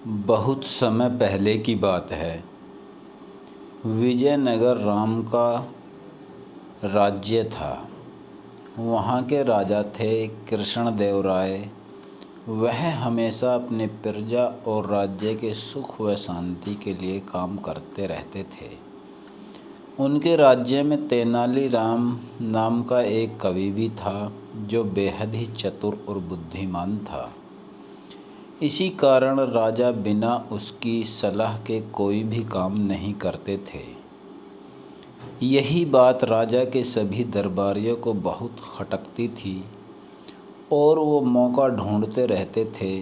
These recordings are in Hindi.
बहुत समय पहले की बात है। विजयनगर राम का राज्य था। वहाँ के राजा थे कृष्णदेवराय। वह हमेशा अपने प्रजा और राज्य के सुख व शांति के लिए काम करते रहते थे। उनके राज्य में तेनाली राम नाम का एक कवि भी था, जो बेहद ही चतुर और बुद्धिमान था। इसी कारण राजा बिना उसकी सलाह के कोई भी काम नहीं करते थे। यही बात राजा के सभी दरबारियों को बहुत खटकती थी और वो मौका ढूंढते रहते थे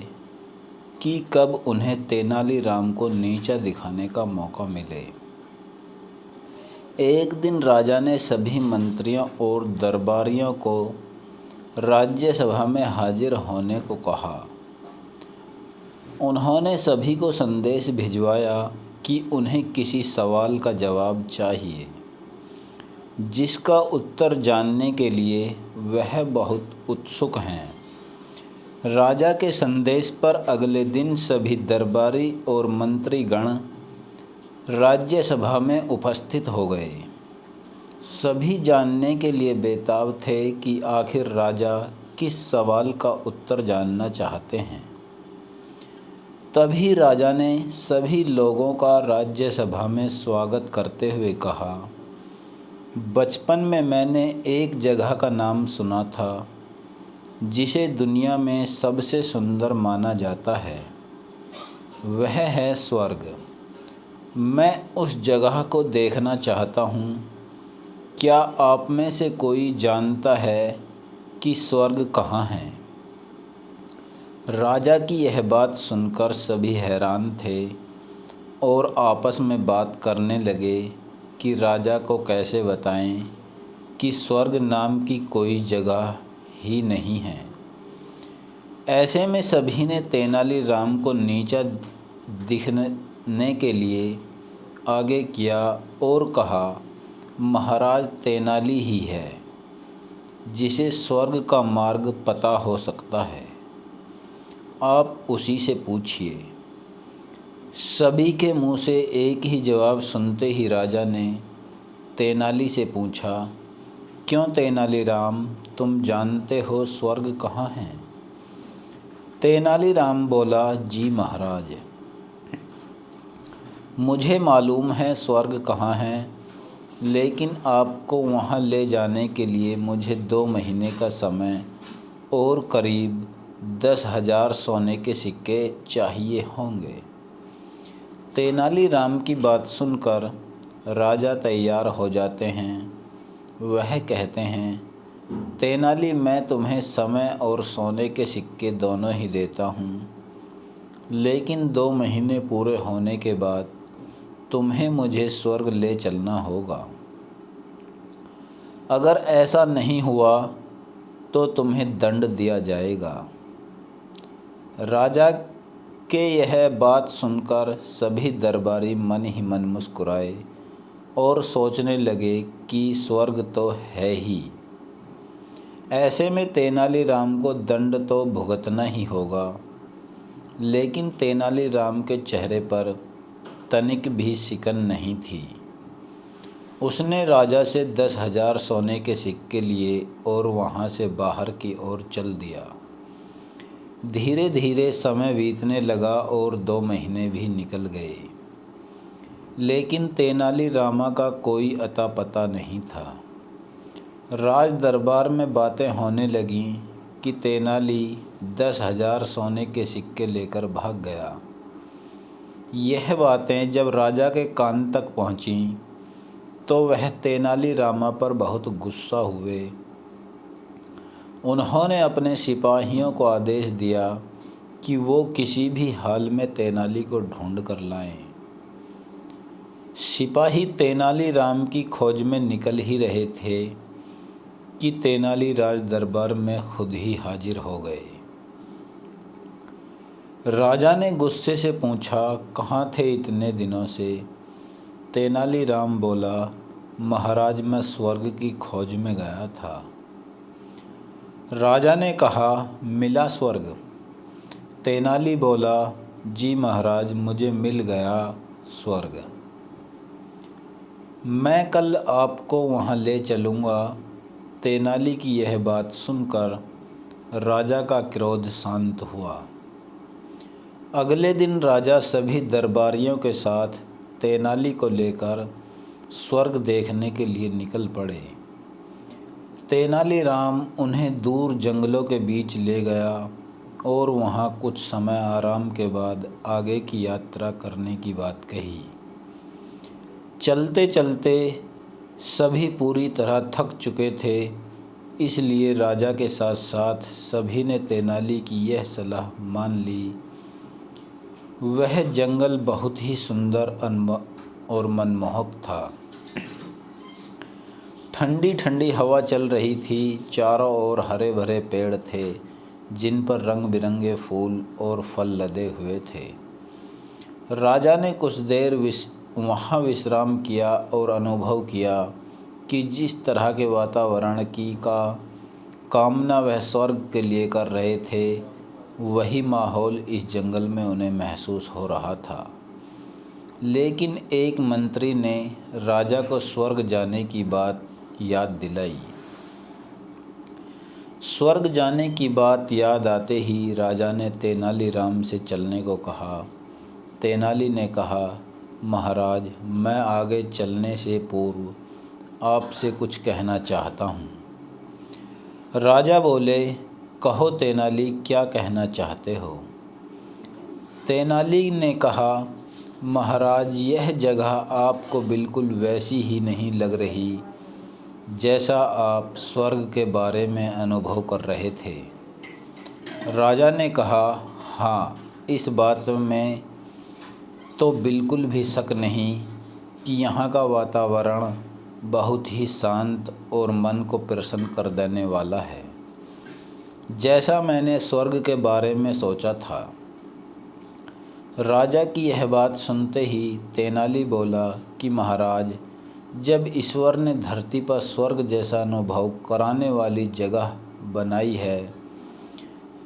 कि कब उन्हें तेनालीराम को नीचा दिखाने का मौका मिले। एक दिन राजा ने सभी मंत्रियों और दरबारियों को राज्यसभा में हाजिर होने को कहा। उन्होंने सभी को संदेश भिजवाया कि उन्हें किसी सवाल का जवाब चाहिए, जिसका उत्तर जानने के लिए वह बहुत उत्सुक हैं। राजा के संदेश पर अगले दिन सभी दरबारी और मंत्रीगण राज्यसभा में उपस्थित हो गए। सभी जानने के लिए बेताब थे कि आखिर राजा किस सवाल का उत्तर जानना चाहते हैं। तभी राजा ने सभी लोगों का राज्यसभा में स्वागत करते हुए कहा, बचपन में मैंने एक जगह का नाम सुना था, जिसे दुनिया में सबसे सुंदर माना जाता है। वह है स्वर्ग। मैं उस जगह को देखना चाहता हूँ। क्या आप में से कोई जानता है कि स्वर्ग कहाँ है? राजा की यह बात सुनकर सभी हैरान थे और आपस में बात करने लगे कि राजा को कैसे बताएं कि स्वर्ग नाम की कोई जगह ही नहीं है। ऐसे में सभी ने तेनालीराम को नीचा दिखने के लिए आगे किया और कहा, महाराज तेनाली ही है, जिसे स्वर्ग का मार्ग पता हो सकता है। आप उसी से पूछिए। सभी के मुंह से एक ही जवाब सुनते ही राजा ने तेनाली से पूछा, क्यों तेनालीराम, तुम जानते हो स्वर्ग कहाँ है? तेनालीराम बोला, जी महाराज, मुझे मालूम है स्वर्ग कहाँ है, लेकिन आपको वहाँ ले जाने के लिए मुझे 2 महीने का समय और करीब 10,000 सोने के सिक्के चाहिए होंगे। तेनालीराम की बात सुनकर राजा तैयार हो जाते हैं। वह कहते हैं, तेनाली, मैं तुम्हें समय और सोने के सिक्के दोनों ही देता हूँ, लेकिन 2 महीने पूरे होने के बाद तुम्हें मुझे स्वर्ग ले चलना होगा। अगर ऐसा नहीं हुआ तो तुम्हें दंड दिया जाएगा। राजा के यह बात सुनकर सभी दरबारी मन ही मन मुस्कुराए और सोचने लगे कि स्वर्ग तो है ही। ऐसे में तेनालीराम को दंड तो भुगतना ही होगा। लेकिन तेनालीराम के चेहरे पर तनिक भी सिकन नहीं थी। उसने राजा से 10,000 सोने के सिक्के लिए और वहाँ से बाहर की ओर चल दिया। धीरे धीरे समय बीतने लगा और 2 महीने भी निकल गए, लेकिन तेनालीरामा का कोई अता पता नहीं था। राज दरबार में बातें होने लगीं कि तेनाली 10,000 सोने के सिक्के लेकर भाग गया। यह बातें जब राजा के कान तक पहुँचीं तो वह तेनालीरामा पर बहुत गुस्सा हुए। उन्होंने अपने सिपाहियों को आदेश दिया कि वो किसी भी हाल में तेनाली को ढूंढ कर लाएं। सिपाही तेनालीराम की खोज में निकल ही रहे थे कि तेनाली राज दरबार में खुद ही हाजिर हो गए। राजा ने गुस्से से पूछा, कहाँ थे इतने दिनों से? तेनालीराम बोला, महाराज, मैं स्वर्ग की खोज में गया था। राजा ने कहा, मिला स्वर्ग? तेनाली बोला, जी महाराज, मुझे मिल गया स्वर्ग। मैं कल आपको वहाँ ले चलूँगा। तेनाली की यह बात सुनकर राजा का क्रोध शांत हुआ। अगले दिन राजा सभी दरबारियों के साथ तेनाली को लेकर स्वर्ग देखने के लिए निकल पड़े। तेनालीराम उन्हें दूर जंगलों के बीच ले गया और वहाँ कुछ समय आराम के बाद आगे की यात्रा करने की बात कही। चलते चलते सभी पूरी तरह थक चुके थे, इसलिए राजा के साथ साथ सभी ने तेनाली की यह सलाह मान ली। वह जंगल बहुत ही सुंदर और मनमोहक था। ठंडी ठंडी हवा चल रही थी। चारों ओर हरे भरे पेड़ थे जिन पर रंग बिरंगे फूल और फल लदे हुए थे। राजा ने कुछ देर वहाँ विश्राम किया और अनुभव किया कि जिस तरह के वातावरण की कामना वह स्वर्ग के लिए कर रहे थे, वही माहौल इस जंगल में उन्हें महसूस हो रहा था। लेकिन एक मंत्री ने राजा को स्वर्ग जाने की बात याद दिलाई। स्वर्ग जाने की बात याद आते ही राजा ने तेनालीराम से चलने को कहा। तेनाली ने कहा, महाराज, मैं आगे चलने से पूर्व आपसे कुछ कहना चाहता हूँ। राजा बोले, कहो तेनाली, क्या कहना चाहते हो? तेनाली ने कहा, महाराज, यह जगह आपको बिल्कुल वैसी ही नहीं लग रही जैसा आप स्वर्ग के बारे में अनुभव कर रहे थे। राजा ने कहा, हाँ, इस बात में तो बिल्कुल भी शक नहीं कि यहाँ का वातावरण बहुत ही शांत और मन को प्रसन्न कर देने वाला है, जैसा मैंने स्वर्ग के बारे में सोचा था। राजा की यह बात सुनते ही तेनाली बोला कि महाराज, जब ईश्वर ने धरती पर स्वर्ग जैसा अनुभव कराने वाली जगह बनाई है,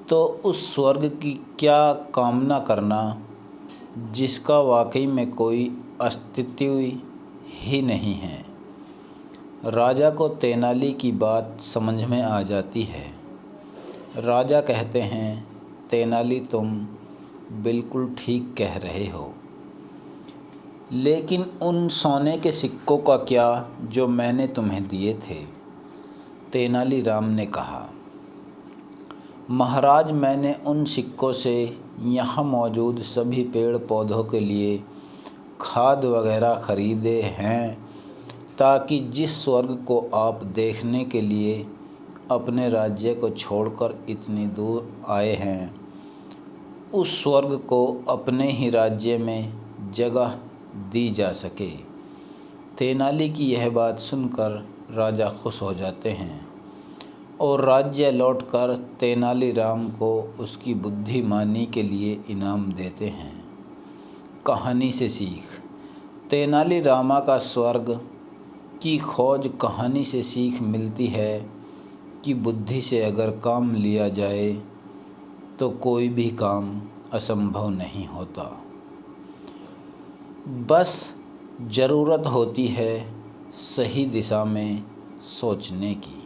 तो उस स्वर्ग की क्या कामना करना जिसका वाकई में कोई अस्तित्व ही नहीं है। राजा को तेनाली की बात समझ में आ जाती है। राजा कहते हैं, तेनाली, तुम बिल्कुल ठीक कह रहे हो, लेकिन उन सोने के सिक्कों का क्या जो मैंने तुम्हें दिए थे? तेनालीराम ने कहा, महाराज, मैंने उन सिक्कों से यहाँ मौजूद सभी पेड़ पौधों के लिए खाद वगैरह खरीदे हैं, ताकि जिस स्वर्ग को आप देखने के लिए अपने राज्य को छोड़कर इतनी दूर आए हैं, उस स्वर्ग को अपने ही राज्य में जगह दी जा सके। तेनाली की यह बात सुनकर राजा खुश हो जाते हैं और राज्य लौटकर तेनालीराम को उसकी बुद्धिमानी के लिए इनाम देते हैं। कहानी से सीख। तेनालीरामा का स्वर्ग की खोज कहानी से सीख मिलती है कि बुद्धि से अगर काम लिया जाए तो कोई भी काम असंभव नहीं होता। बस ज़रूरत होती है सही दिशा में सोचने की।